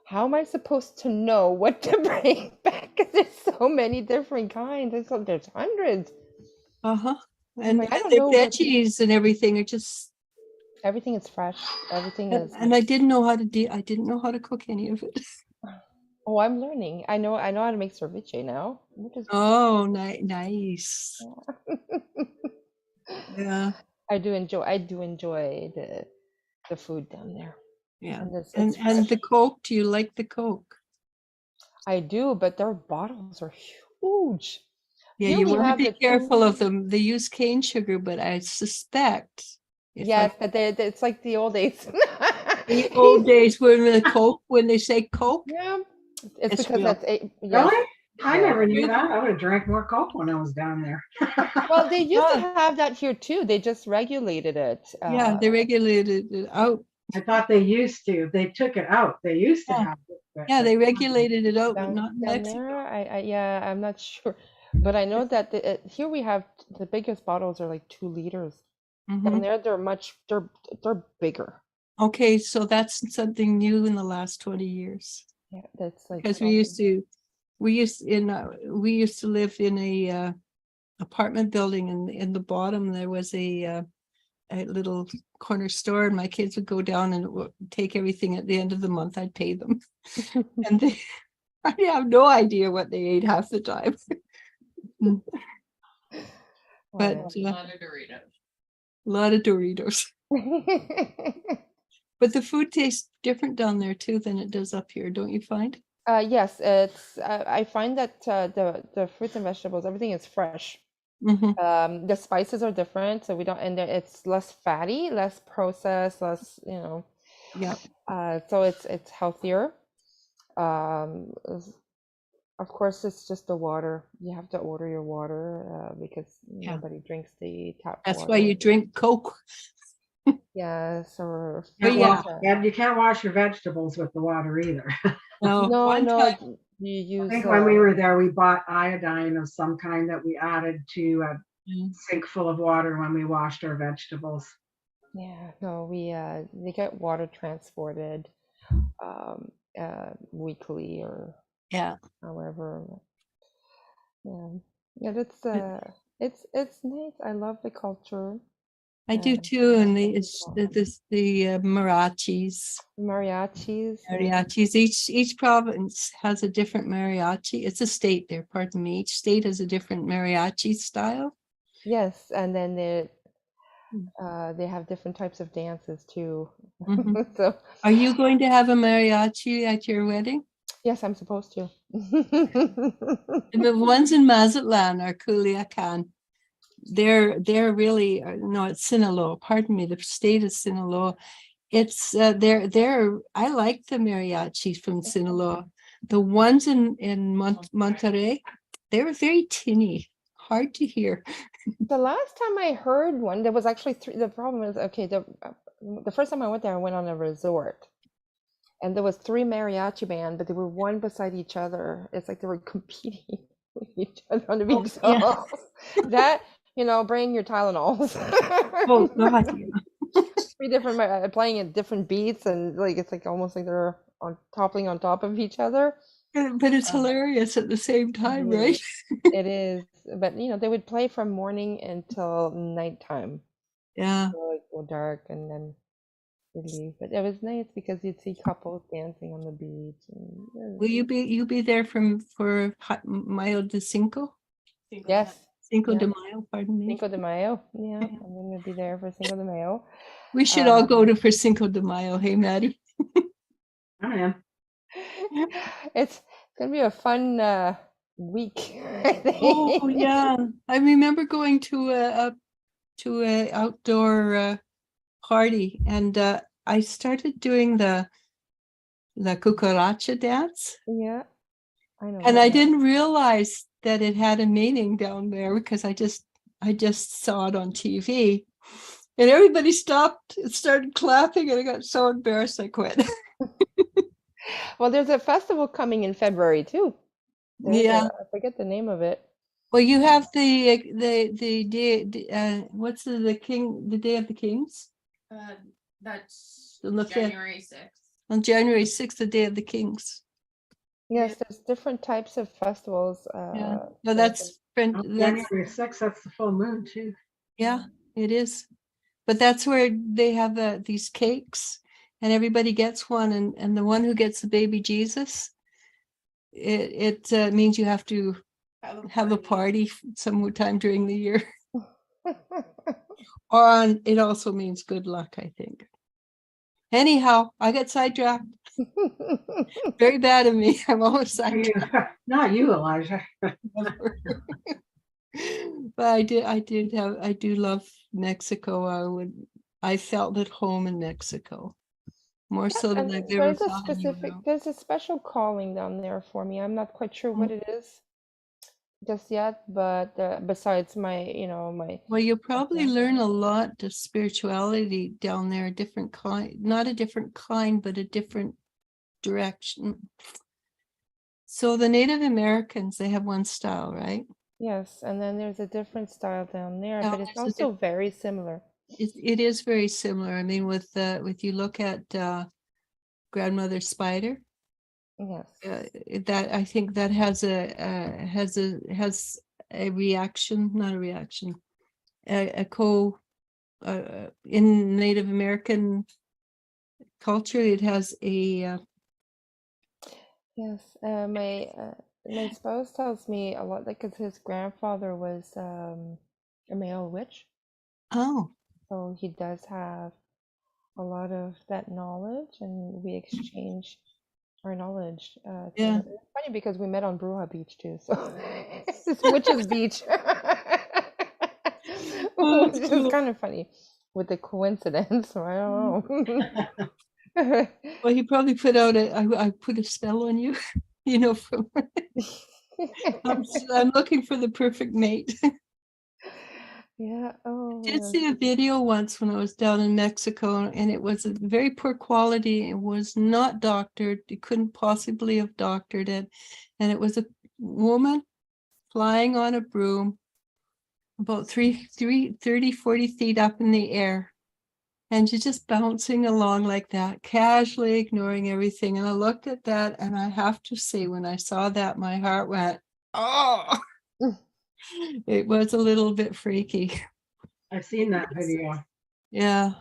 how am I supposed to know what to bring back? 'Cause there's so many different kinds. There's hundreds. Uh-huh. I'm And, like, I and don't the know what. veggies and everything are just, Everything is fresh. Everything and, is. and I didn't know how to I didn't know how to cook any of it. Oh, I'm learning. I know how to make ceviche now, which is Oh, nice. Yeah, I do enjoy the food down there. yeah. And And it's and the fresh. Coke, do you like the Coke? I do, but their bottles are huge. Yeah, Here you we want to have be the careful of two. them. They use cane sugar, but I suspect if I Yes, that it's like the old days. the old days when the Coke, when they say Coke, Yeah, it's it's because real. yes, Really? I yes. never knew that. I would have drank more Coke when I was down there. Well, they used to Yeah, have that here too. They just regulated it. yeah, they regulated it out. I thought they used to. They took it out. They used to Yeah, have it. But yeah, they regulated it out, but down not in down Mexico. there, yeah, I'm not sure, but I know that here we have the biggest bottles are like 2 liters. Down Mhm. there, they're bigger. Okay, so that's something new in the last 20 years. Yeah, that's like Because we used to live in a apartment building, and in the bottom there was a little corner store, and my kids would go down and take everything at the end of the month. I'd pay them. And I have no idea what they ate half the time. But Oh, a lot of Doritos. yeah. But the food tastes different down there too than it does up here, don't you find? Yes, it's I find that the fruits and vegetables, everything is fresh. Mhm. The spices are different, so we don't, and it's less fatty, less processed, less, Yeah. so it's healthier. Um, s- of course, it's just the water. You have to order your water because Yeah. nobody drinks the tap That's why water. you drink Coke. Yes, or But Can't yeah, wash, you can't wash your vegetables with the water either. no, no, one no, time. you I use think when we were there, we bought iodine of some kind that we added to a Mm. sink full of water when we washed our vegetables. yeah, no, they get water transported weekly or Yeah, however. Yeah, yeah, but it's nice. I love the culture. I do And too. And the people. the mariachis. Mariachis. Mariachis. Each province has a different mariachi. It's a state there, pardon me. Each state has a different mariachi style. Yes, and then Mm. they have different types of dances too. Mhm. So Are you going to have a mariachi at your wedding? yes, I'm supposed to. The ones in Mazatlan are Culiacan. They're really no, it's Sinaloa. Pardon me, the state is Sinaloa. It's they're I like the mariachis from Sinaloa. The ones in Monterrey, they were very tinny, hard to hear. The last time I heard one, there was actually three. The problem is, okay, the first time I went there, I went on a resort, and there was three mariachi band, but they were one beside each other. It's like they were competing with each other on the beach. Yeah. So that, bring your Tylenols. Oh God, yeah. Three different playing at different beats, and like it's like almost like they're toppling on top of each other. But it's hilarious at the same time, right? It is, but they would play from morning until nighttime. Yeah. So like go dark and then they'd leave. But it was nice because you'd see couples dancing on the beach. And Will you be there for Mayo de Cinco? yes, Cinco yeah, de Mayo, pardon me. Cinco de Mayo. Yeah, I'm gonna be there for Cinco de Mayo. We should all go to for Cinco de Mayo, hey Maddie? I am. It's gonna be a fun week, I think. Oh yeah, I remember going to a outdoor party, and I started doing the cucaracha dance, Yeah, I know and that. I didn't realize that it had a meaning down there because I just saw it on TV, and everybody stopped and started clapping, and I got so embarrassed I quit. Well, there's a festival coming in February too. Yeah. I forget the name of it. Well, you have the day, what's the Day of the Kings? That's On the 5th. January 6th. On January 6th, the Day of the Kings. Yes, there's different types of festivals. Yeah. No, there's that's Oh, January 6th, that's the full moon too. yeah, it is. But that's where they have these cakes, and everybody gets one, and the one who gets the baby Jesus, it means you have to have a party sometime during the year. It also means good luck, I think. Anyhow, I got sidetracked. Very bad of me. I'm always sidetracked. Not you, Elijah. But I do love Mexico. I felt at home in Mexico. More so than I've ever there's a felt anywhere else. there's a special calling down there for me. I'm not quite sure what it is just yet, but besides my, my Well, you'll probably learn a lot of spirituality down there, a different kind, not a different kind, but a different direction. So the Native Americans, they have one style, right? yes, and then there's a different style down there, Yeah, but it's there's a also very similar. It is very similar. I mean, with you look at Grandmother Spider, Yes. that I think that has a reaction, not a reaction, in Native American culture, it has a Yes, my spouse tells me a lot, like, 'cause his grandfather was a male witch, oh so he does have a lot of that knowledge, and we exchange our knowledge. Yeah. It's funny because we met on Bruja Beach too, so it's Witch's Beach, Oh, which is cool. kind of funny with the coincidence. I don't know. Well, he probably put out I put a spell on you, from I'm looking for the perfect mate. Yeah. Oh, Did yes. see a video once when I was down in Mexico, and it was a very poor quality. It was not doctored. You couldn't possibly have doctored it. And it was a woman flying on a broom about 30, 40 feet up in the air. And she's just bouncing along like that, casually ignoring everything. And I looked at that, and I have to say, when I saw that, my heart went, oh, it was a little bit freaky. I've seen that video. Yeah,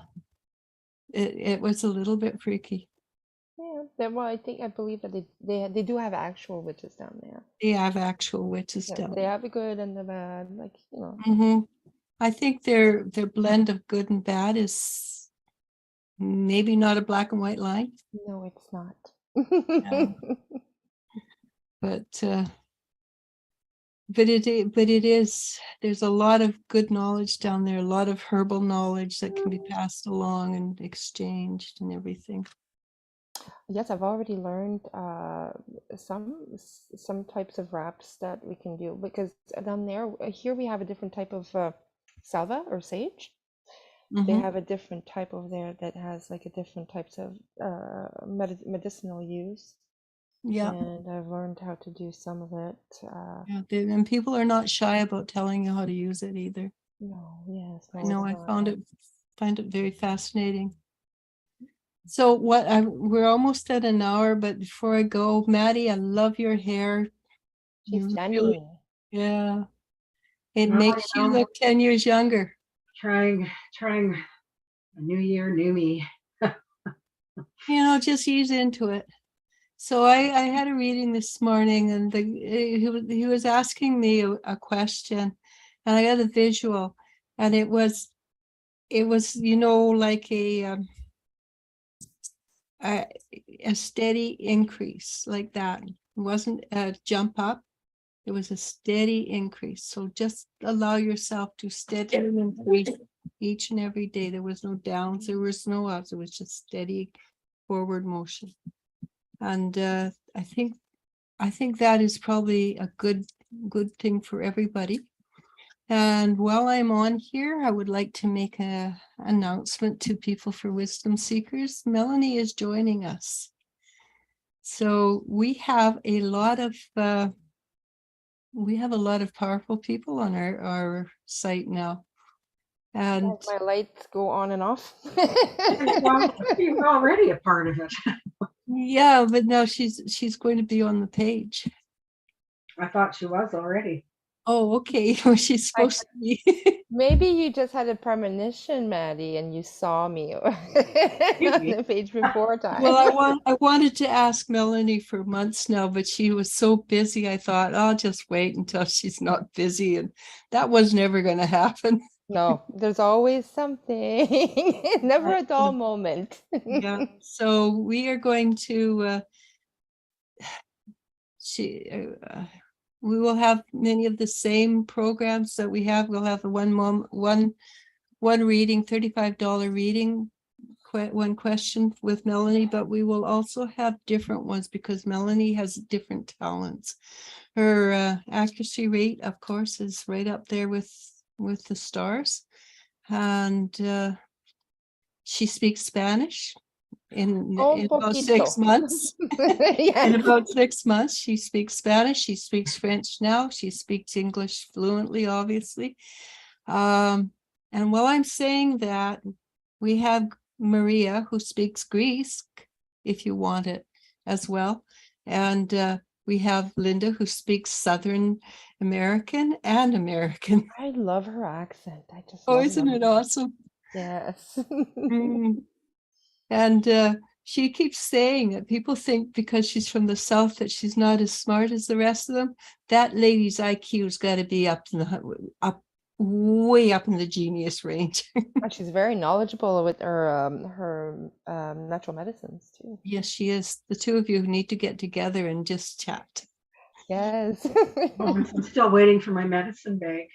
it was a little bit freaky. Yeah. Well, I believe that they do have actual witches down there. They have actual witches Yeah, down they have the good and the bad, like, I think their blend of good and bad is maybe not a black and white line, No, it's not. but it is. There's a lot of good knowledge down there, a lot of herbal knowledge that can be passed along and exchanged and everything. Yes, I've already learned some types of wraps that we can do, because down there, here we have a different type of salva or sage. They have a different type over there that has like a different types of medicinal use. Yeah. And I've learned how to do some of it. And people are not shy about telling you how to use it either. No, yes, I no, know. it's I not. find it very fascinating. So we're almost at an hour, but before I go, Maddie, I love your hair. She's You genuine. Yeah. It Well, makes you look 10 years younger. Trying a new year, new me. Just ease into it. So I had a reading this morning, and he was asking me a question, and I got a visual, and it was like a steady increase like that. It wasn't a jump up. It was a steady increase. So just allow yourself to steadily increase each and every day. There was no downs, there was no ups. It was just steady forward motion. And I think that is probably a good thing for everybody. And while I'm on here, I would like to make an announcement to people for Wisdom Seekers. Melanie is joining us. So we have a lot of powerful people on our site now. And Yes, my lights go on and off. Well, you were already a part of it. yeah, but now she's going to be on the page. I thought she was already. Oh, okay. Well, she's supposed to be. Maybe you just had a premonition, Maddie, and you saw me on the page before time. Well, I wanted to ask Melanie for months now, but she was so busy. I thought I'll just wait until she's not busy, and that was never going to happen. No, there's always something. Never a dull moment. Yeah. So we are going to. We will have many of the same programs that we have. We'll have the one reading, $35 reading, one question with Melanie, but we will also have different ones because Melanie has different talents. Her accuracy rate, of course, is right up there with the stars, and she speaks Spanish in about 6 months. Yes. In about 6 months, she speaks Spanish. She speaks French now. She speaks English fluently, obviously. And while I'm saying that, we have Maria who speaks Greek, if you want it as well. And we have Linda who speaks Southern American and American. I love her accent. I just Oh, love isn't them. it awesome? Yes. And she keeps saying that people think because she's from the South that she's not as smart as the rest of them. That lady's IQ's got to be way up in the genius range. And she's very knowledgeable with her natural medicines too. Yes, she is. The two of you need to get together and just chat. Yes. I'm still waiting for my medicine bag.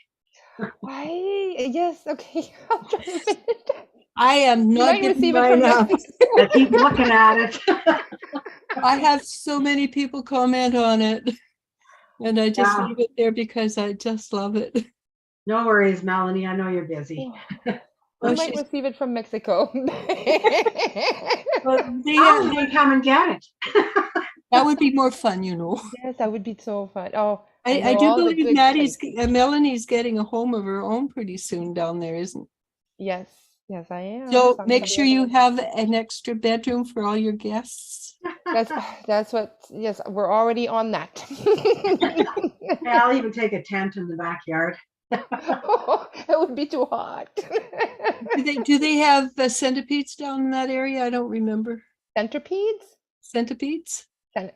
Yes, okay. I'll try to finish it. I am You not might getting receive it from mine up. Mexico. I keep looking at it. I have so many people comment on it, and I just Yeah. leave it there because I just love it. No worries, Melanie. I know you're busy. We Oh, might she's- receive it from Mexico. But Oh, you come and get it. that would be more fun, you know. Yes, that would be so fun. Oh, I know do all the believe good Maddie's, places. Melanie's getting a home of her own pretty soon down there, isn't? Yes, yes, I am. So I'm make gonna be sure able you to- have an extra bedroom for all your guests. That's what. Yes, we're already on that. Yeah, I'll even take a tent in the backyard. It would be too hot. Do they have centipedes down in that area? I don't remember. Centipedes? Centipedes?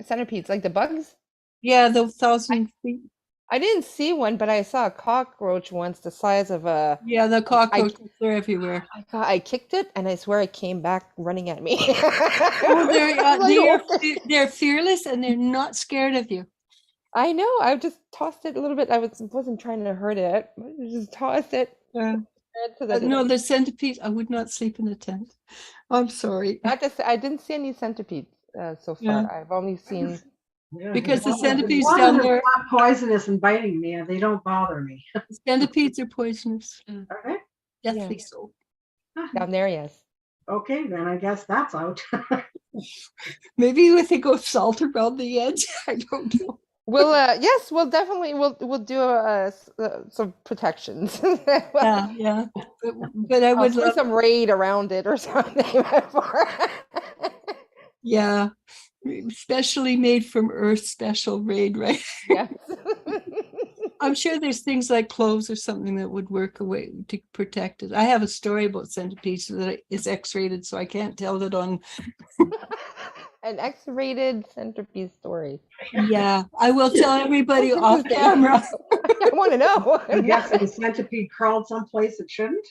Centipedes, like the bugs? Yeah, the 1,000 feet. I didn't see one, but I saw a cockroach once the size of a. Yeah, the cockroaches are everywhere. I kicked it, and I swear it came back running at me. Oh, I was like, "Oh." they're fearless and they're not scared of you. I know. I just tossed it a little bit. Wasn't trying to hurt it. I just tossed it. So that No, the centipedes. I would not sleep in a tent. I'm sorry. I didn't see any centipedes so far. Yeah. I've only seen. Because the As long as centipedes it's down there, not poisonous and biting me, they don't bother me. centipedes are poisonous. Okay. Deathly so. Down there, yes. Okay, then I guess that's out. Maybe if they go salt around the edge, I don't know. We'll yes, we'll definitely we'll do some protections. Yeah. But I I'll would throw love, some raid around it or something. yeah, specially made from earth special raid, right? Yes. I'm sure there's things like cloves or something that would work a way to protect it. I have a story about centipedes that is X-rated, so I can't tell it on. An X-rated centipede story. Yeah, I will tell everybody What's off this? camera. I want to know. I'm guessing the centipede crawled someplace it shouldn't.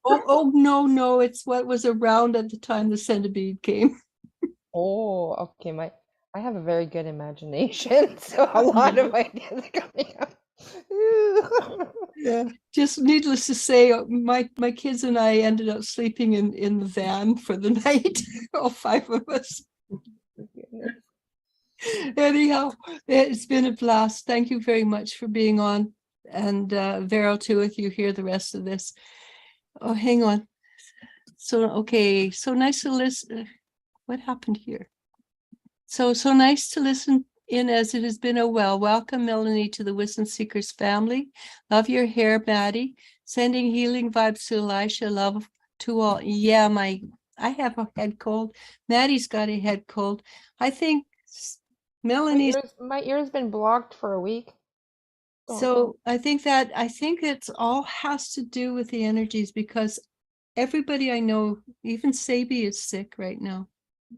Oh no, it's what was around at the time the centipede came. Oh, okay. I have a very good imagination, so a lot of ideas are coming up. Yeah, just needless to say, my kids and I ended up sleeping in the van for the night, all 5 of us. Anyhow, it's been a blast. Thank you very much for being on. And Vero too, if you hear the rest of this. Oh, hang on. So, okay, so nice to listen. What happened here? So nice to listen in as it has been a while. Welcome, Melanie, to the Wisdom Seekers family. Love your hair, Maddie. Sending healing vibes to Elisha. Love to all. Yeah, I have a head cold. Maddie's got a head cold. I think Melanie's. My ear's been blocked for a week. So I think it's all has to do with the energies, because everybody I know, even Sabi is sick right now.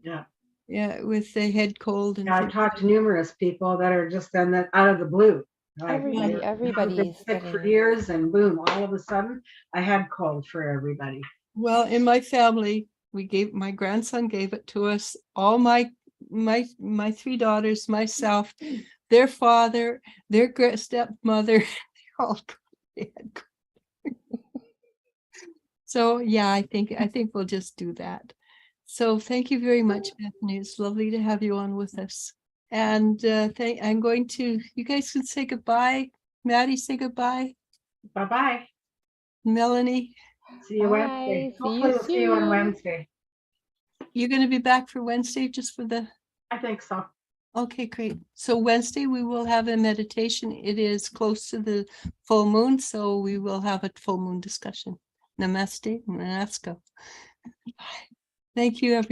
Yeah. Yeah, with the head cold and Yeah, I've things. talked to numerous people that are just out of the blue. Like, Everybody- they've been everybody's sick for getting- years, and boom, all of a sudden, I had cold for everybody. Well, in my family, my grandson gave it to us, all my three daughters, myself, their father, their stepmother, they all got the head cold. So yeah, I think we'll just do that. So thank you very much, Bethany. It's lovely to have you on with us. And I'm going to, you guys can say goodbye. Maddie, say goodbye. Bye-bye. Melanie, See you Bye. Wednesday. See you Hopefully we'll see you on soon. Wednesday. you're going to be back for Wednesday just for the, I think so. okay, great. So Wednesday we will have a meditation. It is close to the full moon, so we will have a full moon discussion. Namaste, namaste. Thank you, everyone.